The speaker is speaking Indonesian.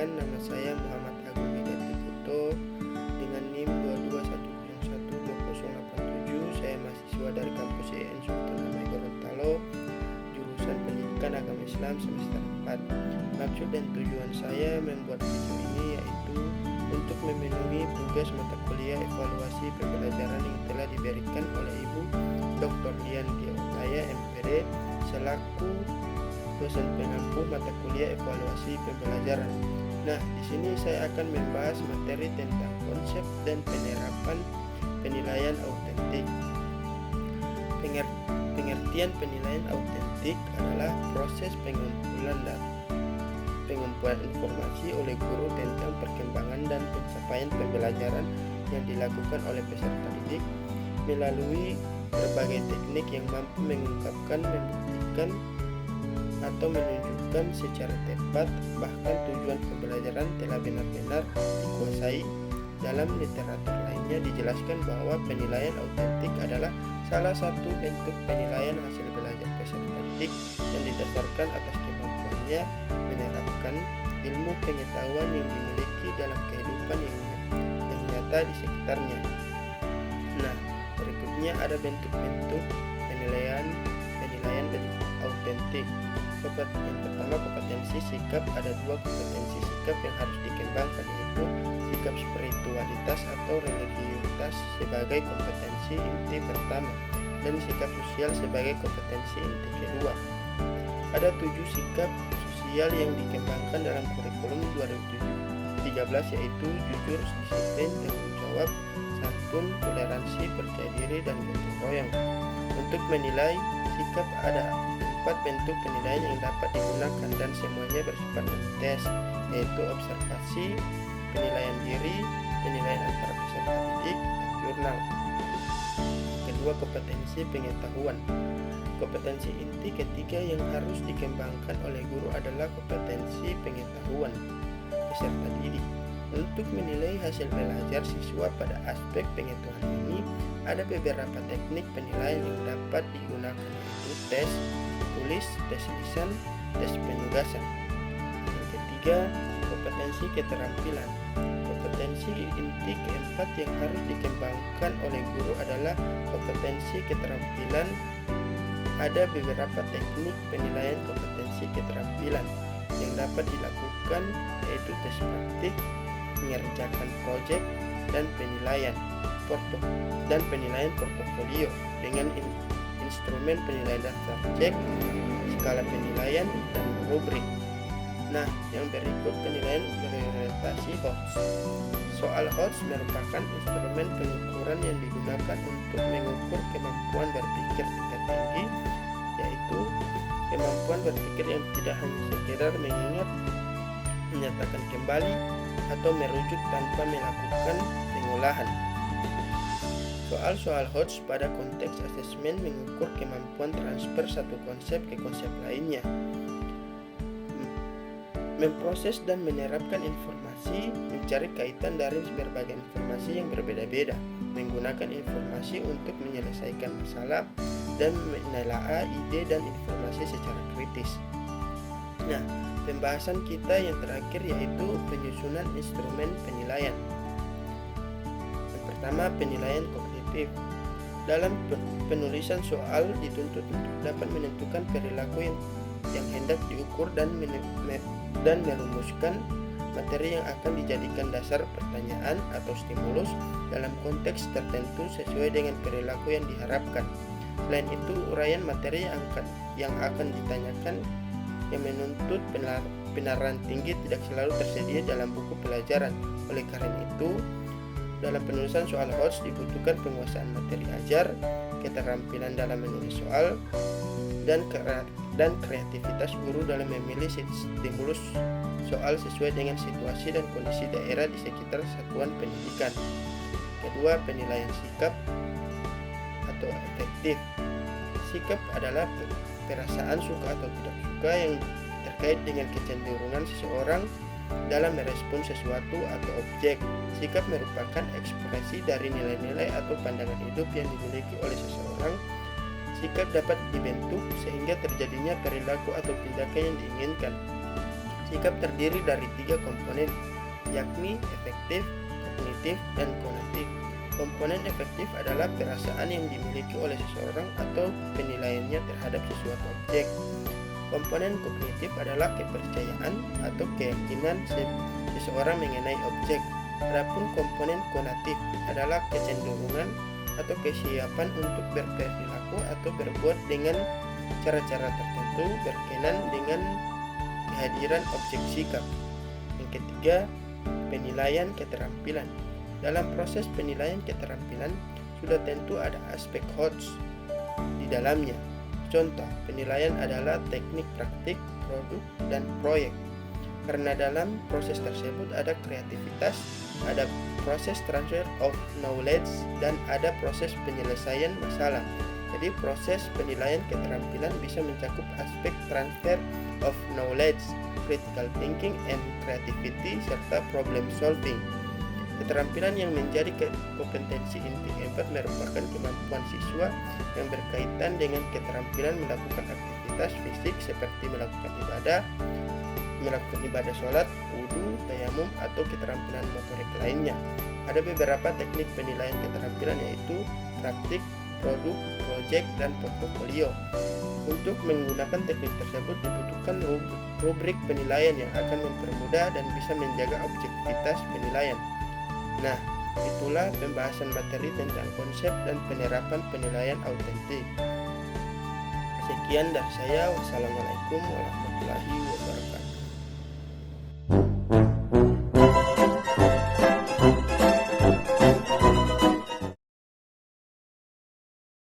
Perkenalkan, nama saya Muhammad Agung Hidayat Puto dengan NIM 221012087. Saya mahasiswa dari kampus IAIN Sultan Hamengkubuwono Gorontalo, jurusan Pendidikan Agama Islam semester 4. Maksud dan tujuan saya membuat video ini yaitu untuk memenuhi tugas mata kuliah evaluasi pembelajaran yang telah diberikan oleh Ibu Dr. Dian Geotaya MPD selaku dosen pengampu mata kuliah evaluasi pembelajaran. Nah, di sini saya akan membahas materi tentang konsep dan penerapan penilaian autentik. Pengertian penilaian autentik adalah proses pengumpulan informasi oleh guru tentang perkembangan dan pencapaian pembelajaran yang dilakukan oleh peserta didik melalui berbagai teknik yang mampu mengungkapkan, membuktikan, atau menunjukkan secara tepat bahkan tujuan pembelajaran telah benar-benar dikuasai. Dalam literatur lainnya dijelaskan bahwa penilaian autentik adalah salah satu bentuk penilaian hasil belajar peserta didik yang didasarkan atas kemampuannya menerapkan ilmu pengetahuan yang dimiliki dalam kehidupan yang nyata di sekitarnya. Nah, berikutnya ada bentuk-bentuk penilaian autentik. Yang pertama, kompetensi sikap. Ada dua kompetensi sikap yang harus dikembangkan, yaitu sikap spiritualitas atau religiusitas sebagai kompetensi inti pertama dan sikap sosial sebagai kompetensi inti kedua. Ada 7 sikap sosial yang dikembangkan dalam kurikulum 2013, yaitu jujur, disiplin, tanggung jawab, santun, toleransi, percaya diri, dan gotong royong. Untuk menilai sikap ada 4 bentuk penilaian yang dapat digunakan dan semuanya bersifat tes, yaitu observasi, penilaian diri, penilaian antara peserta didik, dan jurnal. Kedua, kompetensi pengetahuan. Kompetensi inti ketiga yang harus dikembangkan oleh guru adalah kompetensi pengetahuan peserta didik. Untuk menilai hasil belajar siswa pada aspek pengetahuan ini, ada beberapa teknik penilaian yang dapat digunakan, yaitu tes tulis, tes lisan, tes penugasan. Yang ketiga, kompetensi keterampilan. Kompetensi inti keempat yang harus dikembangkan oleh guru adalah kompetensi keterampilan. Ada beberapa teknik penilaian kompetensi keterampilan yang dapat dilakukan, yaitu tes praktik, mengerjakan proyek, dan penilaian portofolio dengan instrumen penilaian daftar cek, skala penilaian, dan rubrik. Nah, yang berikut penilaian berorientasi HOTS. Soal HOTS merupakan instrumen pengukuran yang digunakan untuk mengukur kemampuan berpikir tingkat tinggi, yaitu kemampuan berpikir yang tidak hanya sekedar mengingat, menyatakan kembali, atau merujuk tanpa melakukan pengolahan. Soal-soal HOTS pada konteks asesmen mengukur kemampuan transfer satu konsep ke konsep lainnya, memproses dan menerapkan informasi, mencari kaitan dari berbagai informasi yang berbeda-beda, menggunakan informasi untuk menyelesaikan masalah, dan menelaah ide dan informasi secara kritis. Nah, pembahasan kita yang terakhir yaitu penyusunan instrumen penilaian. Yang pertama, penilaian kognitif. Dalam penulisan soal dituntut untuk dapat menentukan perilaku yang hendak diukur dan merumuskan materi yang akan dijadikan dasar pertanyaan atau stimulus dalam konteks tertentu sesuai dengan perilaku yang diharapkan. Selain itu, uraian materi yang akan ditanyakan yang menuntut penerapan tinggi tidak selalu tersedia dalam buku pelajaran. Oleh karena itu, dalam penulisan soal HOTS dibutuhkan penguasaan materi ajar, keterampilan dalam menulis soal, dan kreativitas guru dalam memilih stimulus soal sesuai dengan situasi dan kondisi daerah di sekitar satuan pendidikan. Kedua, penilaian sikap atau efektif. Sikap adalah perasaan suka atau tidak suka yang terkait dengan kecenderungan seseorang dalam merespon sesuatu atau objek. Sikap merupakan ekspresi dari nilai-nilai atau pandangan hidup yang dimiliki oleh seseorang. Sikap dapat dibentuk sehingga terjadinya perilaku atau tindakan yang diinginkan. Sikap terdiri dari 3 komponen, yakni efektif, kognitif, dan konatif. Komponen efektif adalah perasaan yang dimiliki oleh seseorang atau penilaiannya terhadap sesuatu objek. Komponen kognitif adalah kepercayaan atau keyakinan seseorang mengenai objek. Adapun komponen konatif adalah kecenderungan atau kesiapan untuk berperilaku atau berbuat dengan cara-cara tertentu berkenan dengan kehadiran objek sikap. Yang ketiga, penilaian keterampilan. Dalam proses penilaian keterampilan, sudah tentu ada aspek HOTS di dalamnya. Contoh, penilaian adalah teknik praktik, produk, dan proyek. Karena dalam proses tersebut ada kreativitas, ada proses transfer of knowledge, dan ada proses penyelesaian masalah. Jadi proses penilaian keterampilan bisa mencakup aspek transfer of knowledge, critical thinking, and creativity, serta problem solving. Keterampilan yang menjadi kompetensi inti 4 merupakan kemampuan siswa yang berkaitan dengan keterampilan melakukan aktivitas fisik seperti melakukan ibadah sholat, wudhu, tayamum, atau keterampilan motorik lainnya. Ada beberapa teknik penilaian keterampilan yaitu praktik, produk, proyek, dan portofolio. Untuk menggunakan teknik tersebut dibutuhkan rubrik penilaian yang akan mempermudah dan bisa menjaga objektivitas penilaian. Nah, itulah pembahasan materi tentang konsep dan penerapan penilaian autentik. Sekian dari saya. Wassalamualaikum warahmatullahi wabarakatuh.